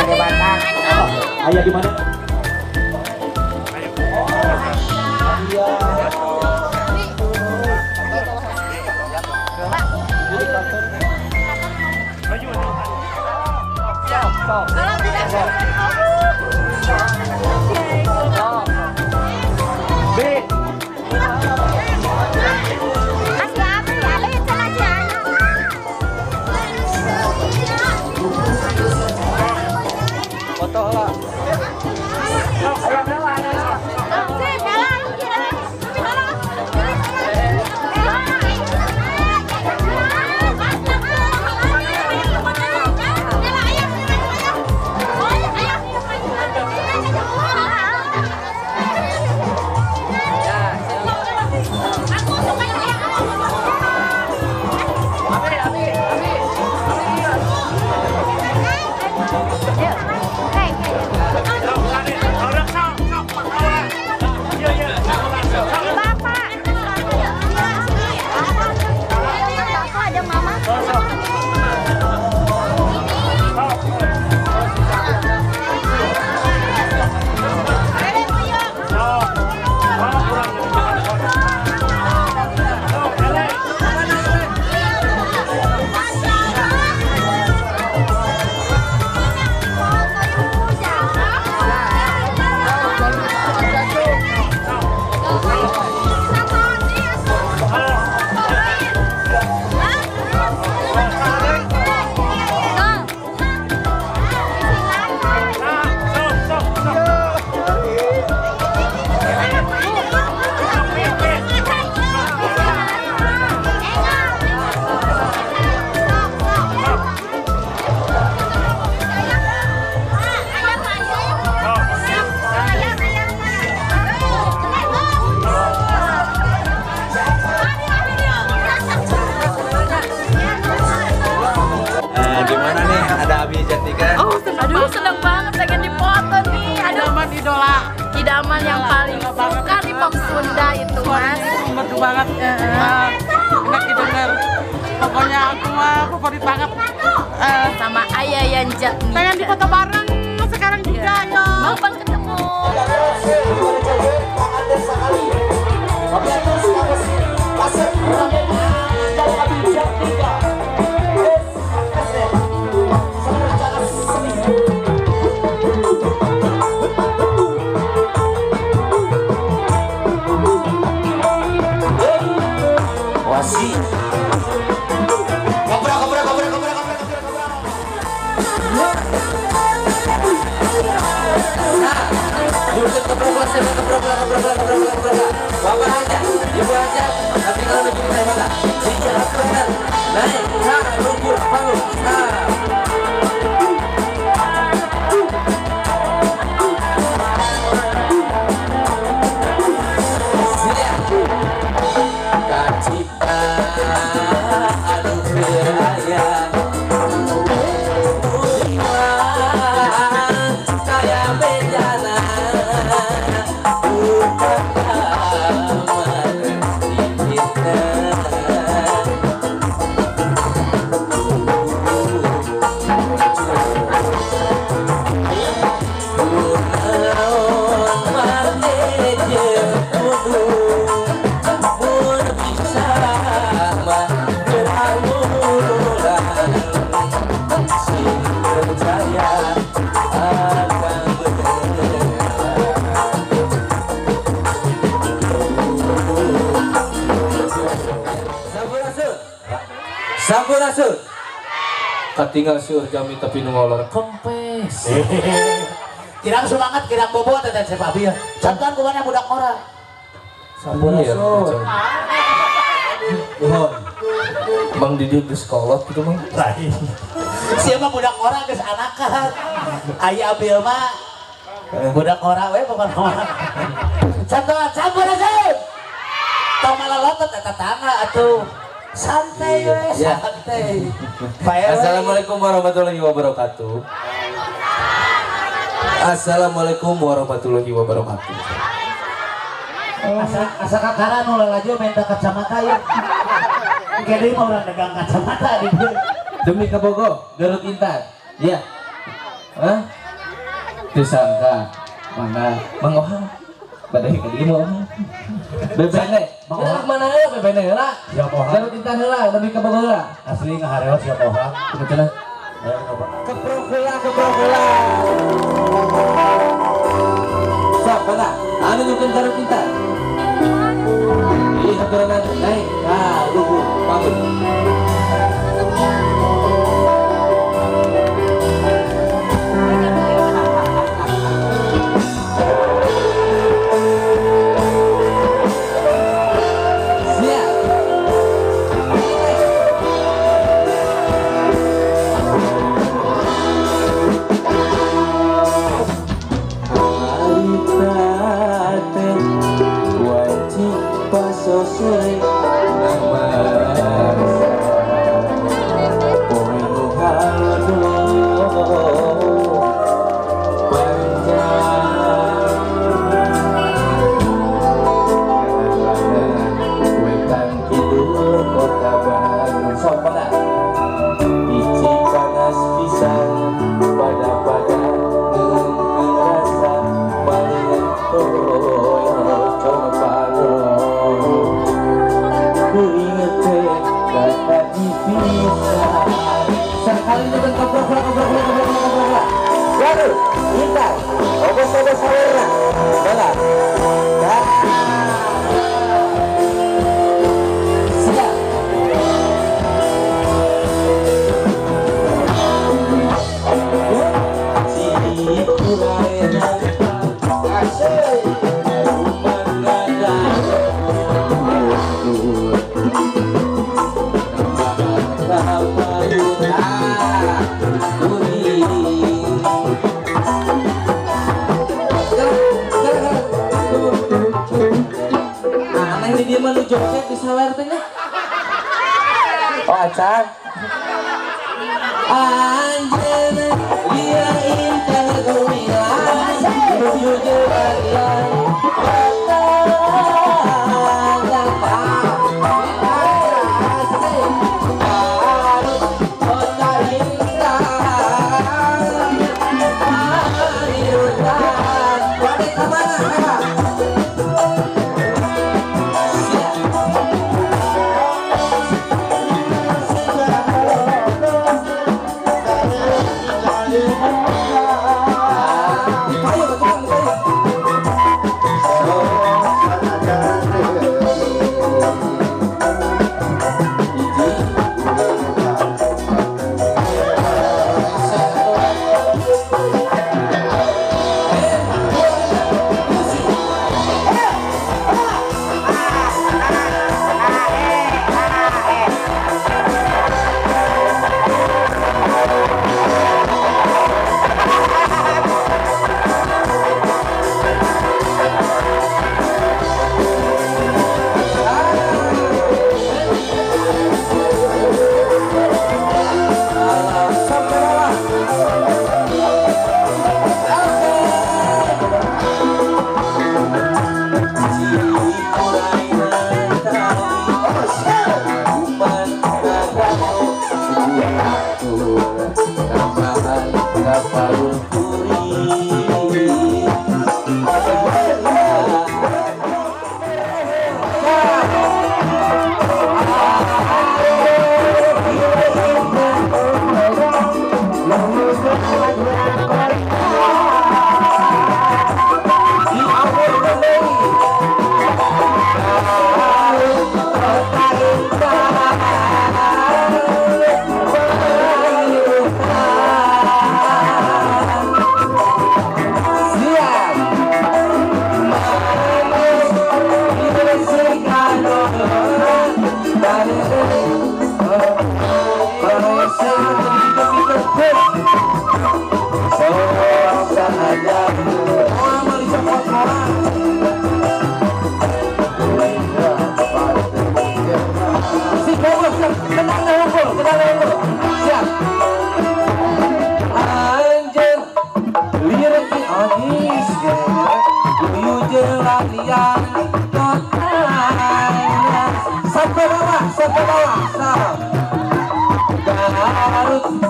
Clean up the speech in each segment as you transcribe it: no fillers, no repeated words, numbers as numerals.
Ada batang. Ayah di mana? Foto lah. Gimana nih, ada Abi Jantika? Oh, aduh seneng banget pengen dipoto nih. Aduh, idaman yang paling suka di pop Sunda itu, Mas. Merdu banget, enak didengar. Pokoknya aku mah favorit banget. Sama Ayah Yanjat nih. Pengen dipoto bareng sekarang juga, yo. Mau bang ketemu. Bapak aja, ibu aja, tapi kalau lebih saya mana? Bicara benar, naik, rumput, palu, percaya Katinggal seueur jami tapi nu ngolor kempes. Kirang semangat, kirang bobo teh Chef Abi ya. Contohan kumana budak ora. Iya, Mang Didi geus kolot gitu Mang. Lain. Siapa budak ora geus anakan. Aya Abil mah budak ora we pokokna. Contohan campur aja. Tong malalotot eta tangga atuh. Santai we, santai. Assalamualaikum warahmatullahi wabarakatuh. Assalamualaikum warahmatullahi wabarakatuh. Asa kakara nu lalajo minta kacamata ya. Kayaknya mau orang dagang kacamata di dia. Demi Kabogo, Garut Intan. Iya. Hah? Disangka mana mangohang. Badai ka dieu moal. Bebene. Mana ya bebene heula? Ya moal. Garut Intan heula, demi Kabogo heula. Asli ngahareos ya moal. Kebetulan. Ayo coba. Keprok heula. Sok mana? Anu nukeun Garut Intan. Ih, haturan naik. Nah, lugu, bangun. Aneh dia mah lu joget di sawer teh. Oh acan. Anjeun dia intel geulilan menuju jalan.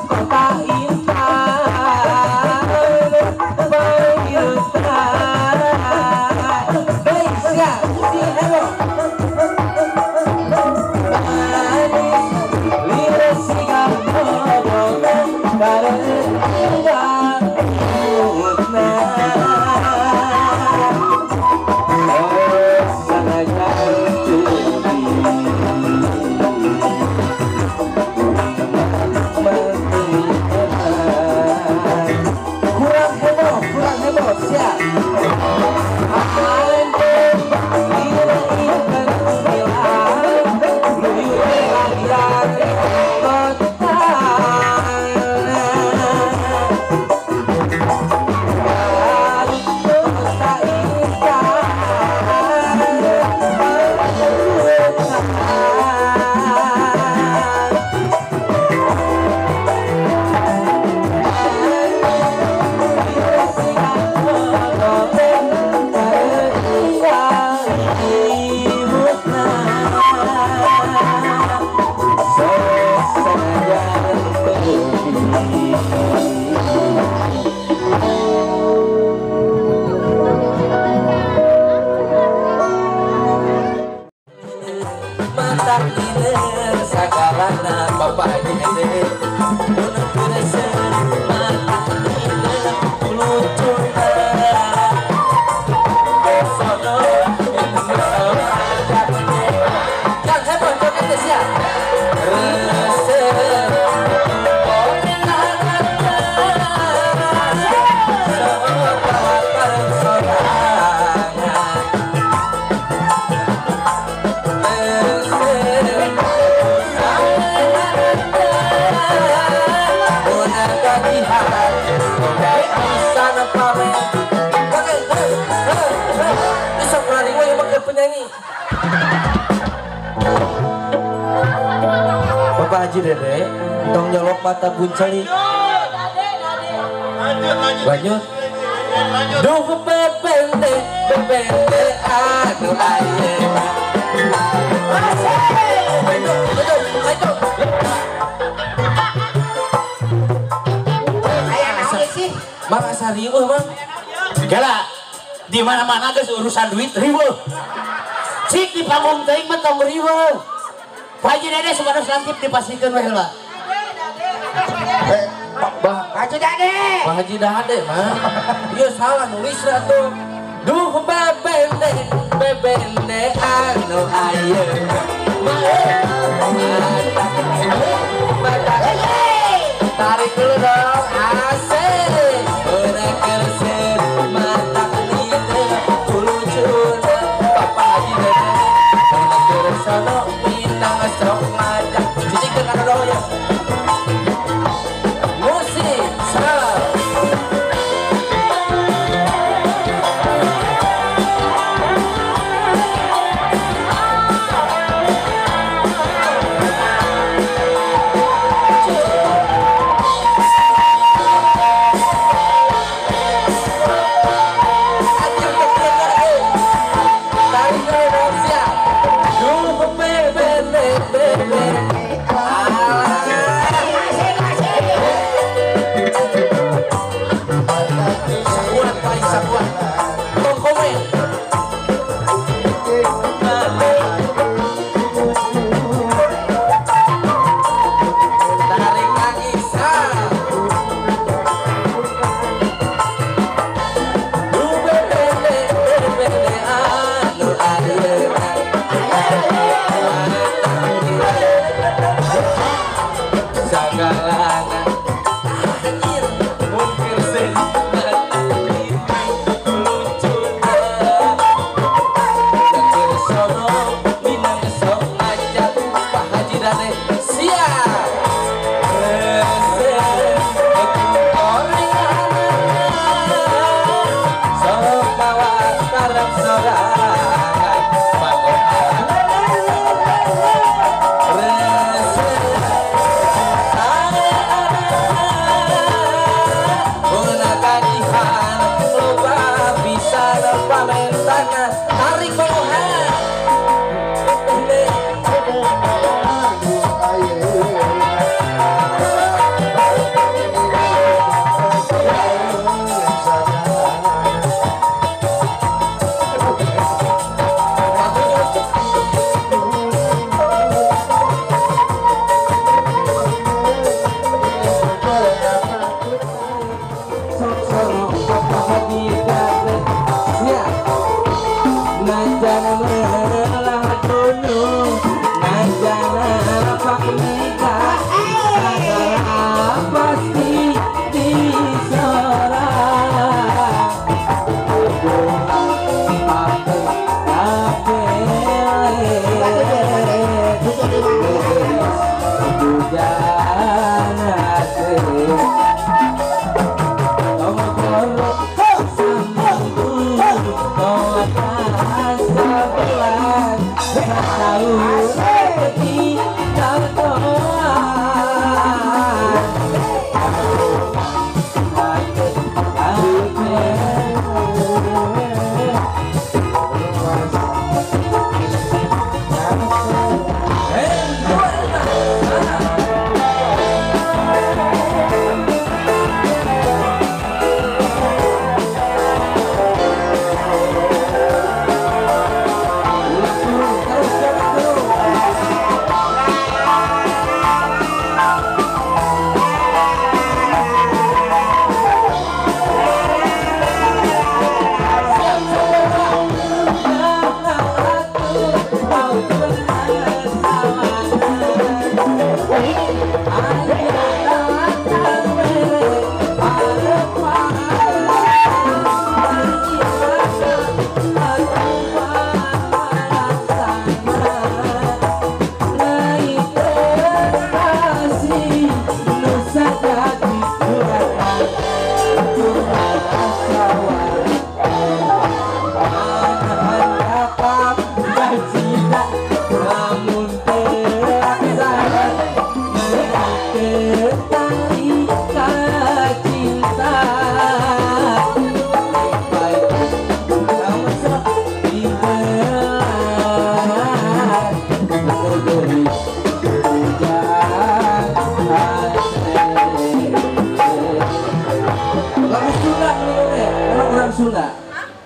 kota intan bayutan Malaysia si hero manis liris sigar bodoh karena Bapak Haji Dede, tong nyolok mata buncali. Lanjut. Duh bebende, bebende anu aye. Mang asarieuh mah. Gala di mana-mana geus urusan duit riweuh. Cik di panggung teuing mah tong riweuh. Pak Haji Dede sebaros lantip dipasikeun we heula. Pak Haji Dede. Pak Haji Dede mah. Ieu salah nulisna tuh. Duh bebende, bebende anu ayeuna. Tarik dulu dong, asik. Udah kersen, mata lide, ulucuna. Bapak Haji Dede, udah kersono, minang sok ngajak. Jadi kena dong ya. Musik, salam.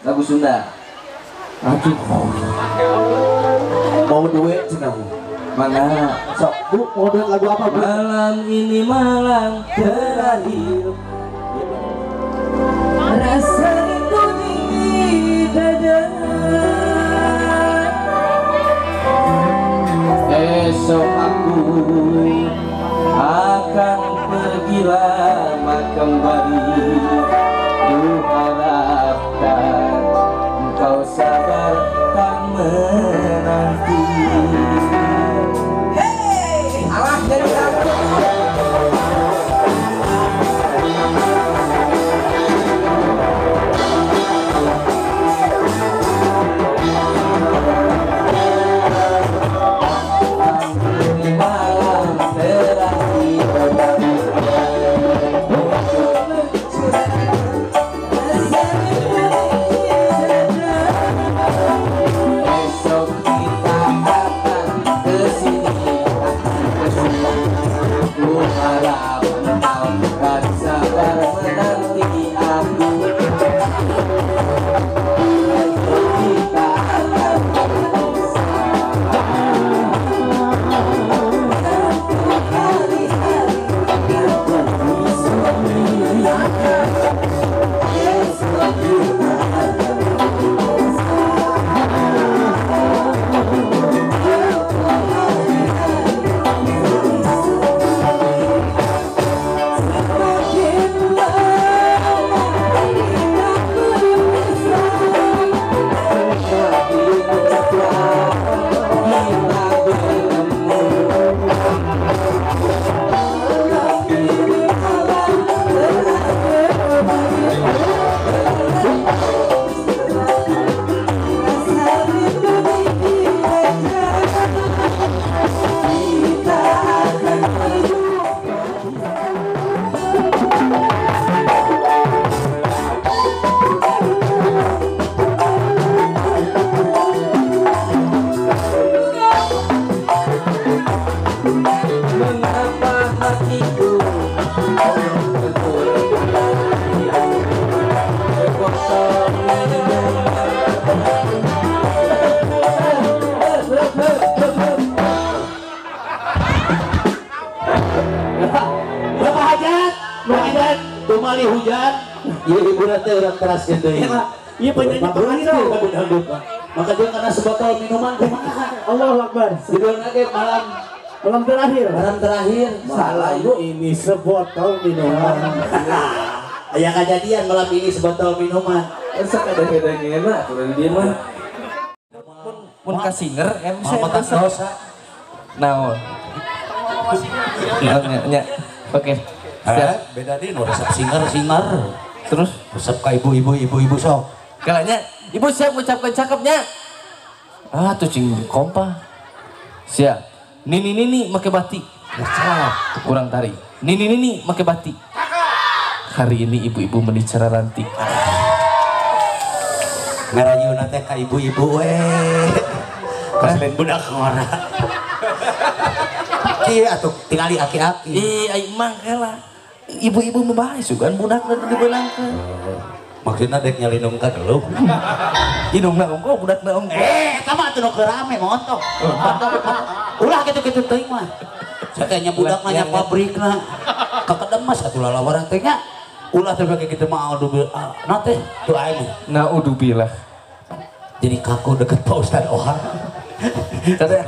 lagu Sunda. Aduh. Mau duet cenah. Mana? Sok, Bu, mau duet lagu apa, Bu? Malam ini malam terakhir. Rasa rindu di dada. Esok aku akan pergi lama kembali. Ku harapkan engkau sabar tak menanti. Alah jadi aku. Tumali hujan, iya ibu nanti orang keras gitu ya. Iya penyanyi penyanyi tuh. Maka dia karena sebotol minuman kemana? Allahu Akbar. Judul lagi malam terakhir. Malam terakhir. Salah ibu. Ini sebotol minuman. Ayah kejadian malam ini sebotol minuman. Esak ada bedanya enak turun dia mah. Mun ka singer Mama tak dosa. Naon? Nya. Oke. Siap. Beda dia resep singar. Terus Resep ka ibu-ibu sok. kalanya ibu siap mengucapkan cakepnya. Ah tuh cing kompa. Siap. Nini make batik. Kurang tari. Nini make batik. Hari ini ibu-ibu menicara ranting. Ngarayuna teh ka ibu-ibu we. Kasih budak ngora. Iya atuh tingali aki-aki. Ai emang heula. Ibu-ibu membahas sugan budak dan dibenangkeun. Maksudna dek nyalinung ka geuleuh. Hidungna ongko budakna ongko. Eta mah atuh nu rame montong. Ulah kitu-kitu teuing mah. Satenya budak nanya pabrikna. Kakedemas atuh lalawara teh nya. Ulah teh bage kitu mah aduh na teh tuh aing. Naudzubillah. Jadi kaku deket Pak Ustad Ohar. Tadi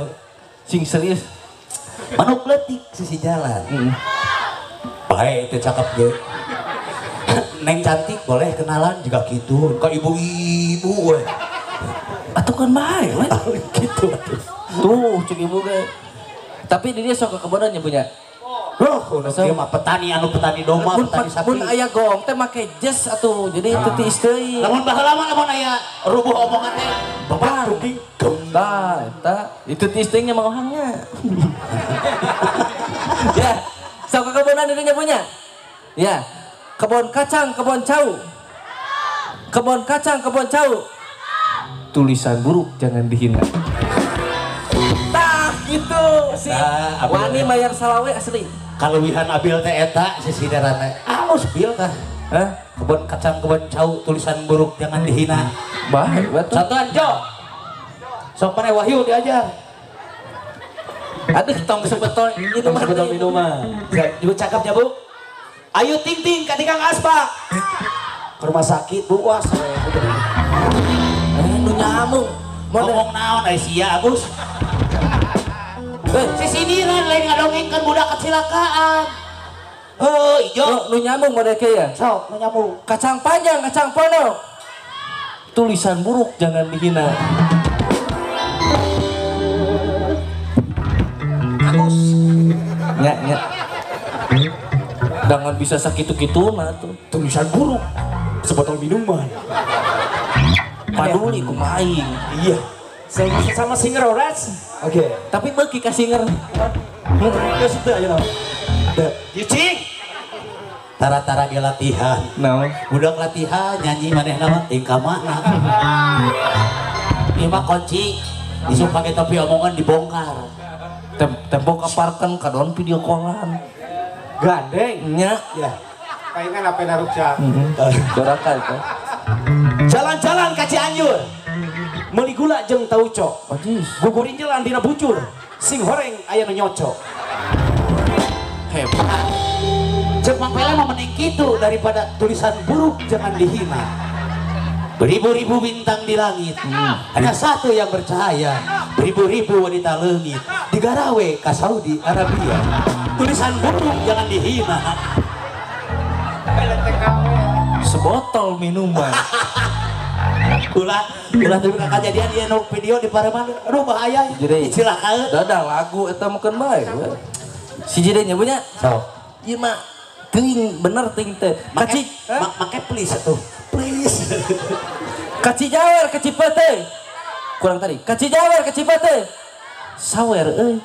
sing serius. Manuk leutik sisi jalan. Baik itu cakep ge. Neng cantik boleh kenalan juga gitu. Ka ibu-ibu we. Atuh kan bae we. Gitu. Tuh cek ibu ge. Tapi dia sok ke kebonan nya punya. Loh, dia mah petani petani domba, petani sapi. Mun aya gong teh make jas atuh. Jadi itu ti isteuy. Lamun baheula mah lamun aya rubuh omongan teh bapak rugi. Tah, eta itu ti isteuy nya mangohangnya. Ya, sok ke kebonan dia punya. Ya. Kebon kacang, kebon cau. Kebon kacang, kebon cau. Tulisan buruk jangan dihina. Tah gitu sih. Wani mayar salawe asli. Kaluwihan abil teh eta sisideran teh. Alus bil tah. Hah? Kebon kacang, kebon cau, tulisan buruk jangan dihina. Baik, betul. Satuan Jo. Sok mana Wahyu diajar. Aduh, tong sebetol minuman. Sebetol minuman. Ibu cakepnya Bu. Ayo ting ting ka Kang Aspa. Ke rumah sakit Bu was. Nu nyamuk. Ngomong naon ai sia Agus. Si sindiran lain ngadongengkeun budak kecelakaan. Oh, ijo. Nu nyamuk mode ke ya. Sok, nu nyamuk. Kacang panjang, kacang pondok. Tulisan buruk jangan dihina. Agus. Nya. Jangan bisa sakit-gitu nah tuh. Tulisan buruk. Sebotol minuman. Paduli ku maing. Iya. Sama singer Orange. Oke. Tapi beuki ka singer. Geus teu ayeuna. Yucing. Tara-tara ge latihan. Naon? Budak latihan nyanyi manehna mah ing ka mana. Ieu mah kunci. Isu pake topi omongan dibongkar. Tempo kaparkan kadon video callan. Gandeng. Nya. Ya. Palingan apa naruksa. Dorakan tuh. Jalan-jalan ka Cianjur. Meuli gula jeung tauco. Ajis. Gugurin jalan dina bucur. Sing horeng aya nu nyoco. Hebat. Cek Mang Pele mah mending kitu daripada tulisan buruk jangan dihina. Beribu-ribu bintang di langit. Hanya satu yang bercahaya. Beribu-ribu wanita leungit digarawe ka Saudi Arabia. Tulisan buruk jangan dihina. Sebotol minuman. Ulah terima kejadian dia no video di Pareman. Aduh bahaya. Jadi silakan. dadah lagu eta meukeun bae. Si jide nya punya. So. Ieu mah teuing bener teuing teh. Kaci Make please atuh. Please. Kaci jawer ke Cipete. Kurang tadi. Kaci jawer ke Cipete. Sawer euy.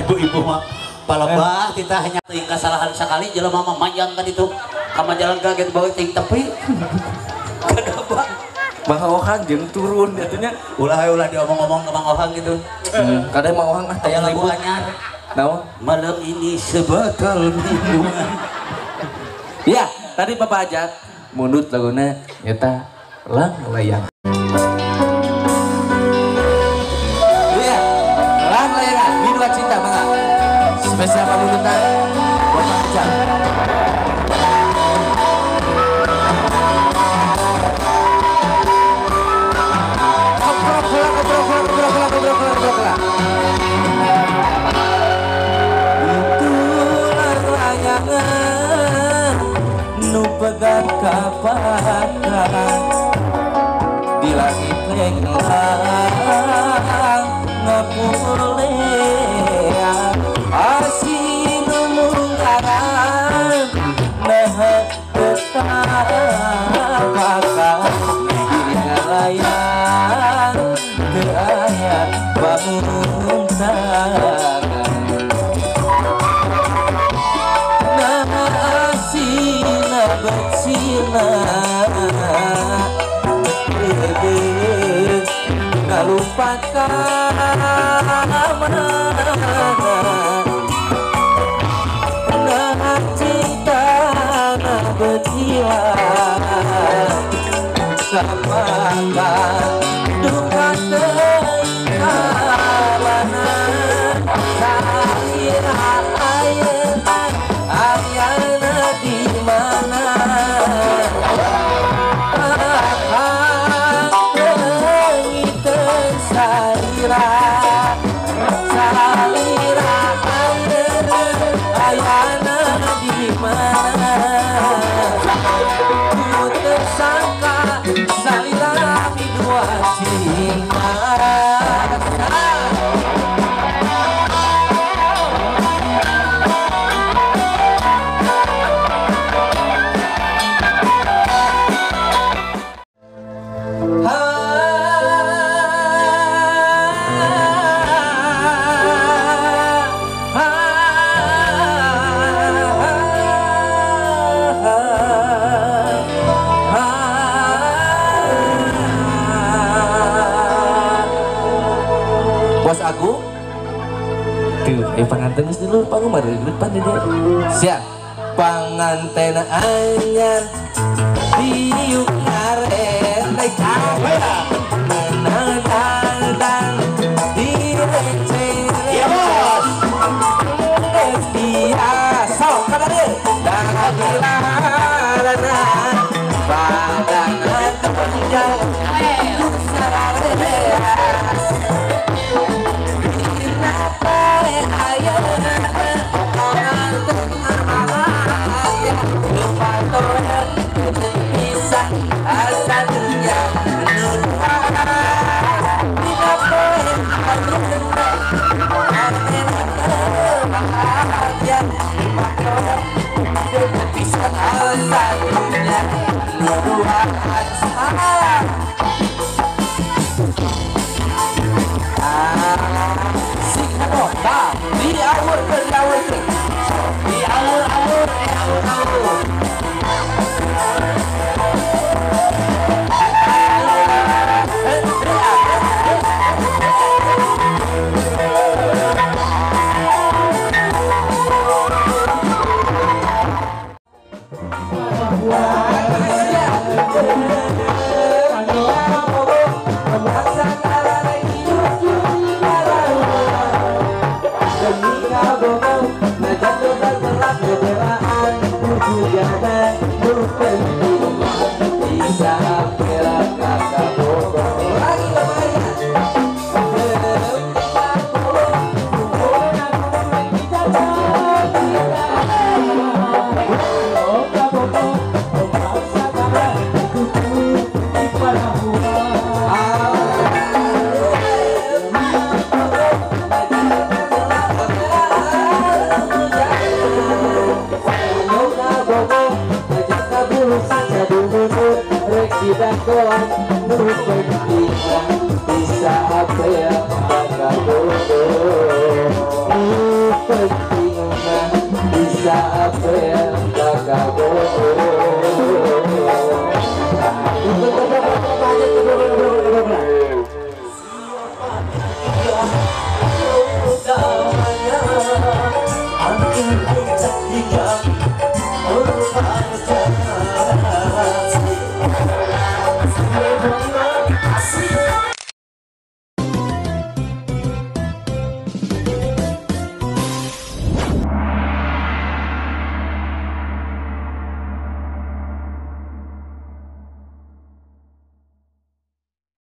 Ibu-ibu mah palebah kita hanya teuing kasalahan sakali jelema mah manjang kan itu. Kama jalan kaget bawa ting tepi. Kadabang. Bang Ohang jeung turun atunya. Ulah diomong-omong ke Bang Ohang gitu. Kadang Bang Ohang ah Aya tayang lagu ribut. anyar. Naon? Malam ini sebotol minuman. Ya, tadi Bapak ajak mundut laguna nyata lang layang. Iya, lang layangan Bidua Cinta mangga. Spesial pamundutan Bapak ajak. Itulah layangan nu pegat kapakan di langit lenglang ngapulean asin mungkaran nah ketakakan dirinya layang teu aya banguntan asina bersina ngalupakan nah cinta nah betilan samangga duka tengkalanan saira ayeuna ayana di mana tengiteun salira ayeuna ayana di mana ku tersangka salira Bidua Cinta. Bos aku tuh panganten geus dulu panggung mah di depan dia siap panganten anyar Tiup ngaret menang direce-rece biasa kadare dahagilarana badangan terjauh sarareas kenapa ayeuna ngantuk aja kepatoran bisa asalnya bisa apa yang bakal bisa apa yang bakal